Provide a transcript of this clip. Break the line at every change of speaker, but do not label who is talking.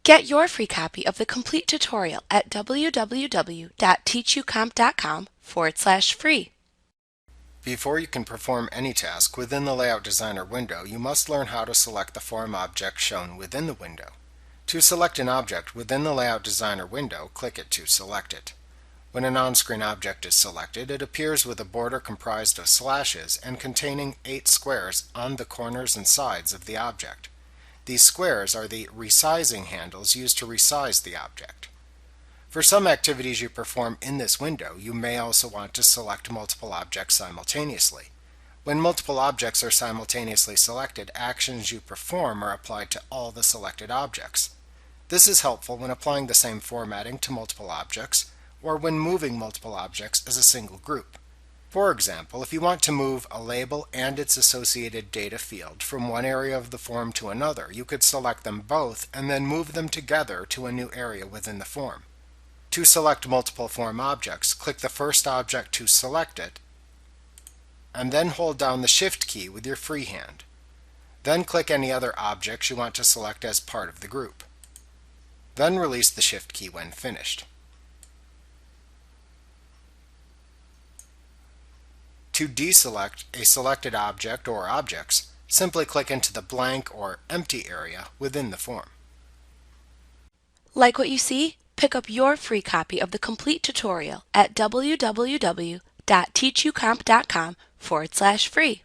Get your free copy of the complete tutorial at www.teachucomp.com/free.
Before you can perform any task within the Layout Designer window, you must learn how to select the form object shown within the window. To select an object within the Layout Designer window, click it to select it. When an on-screen object is selected, it appears with a border comprised of slashes and containing 8 squares on the corners and sides of the object. These squares are the resizing handles used to resize the object. For some activities you perform in this window, you may also want to select multiple objects simultaneously. When multiple objects are simultaneously selected, actions you perform are applied to all the selected objects. This is helpful when applying the same formatting to multiple objects, or when moving multiple objects as a single group. For example, if you want to move a label and its associated data field from one area of the form to another, you could select them both and then move them together to a new area within the form. To select multiple form objects, click the first object to select it, and then hold down the Shift key with your free hand. Then click any other objects you want to select as part of the group. Then release the Shift key when finished. To deselect a selected object or objects, simply click into the blank or empty area within the form.
Like what you see? Pick up your free copy of the complete tutorial at www.teachucomp.com/free.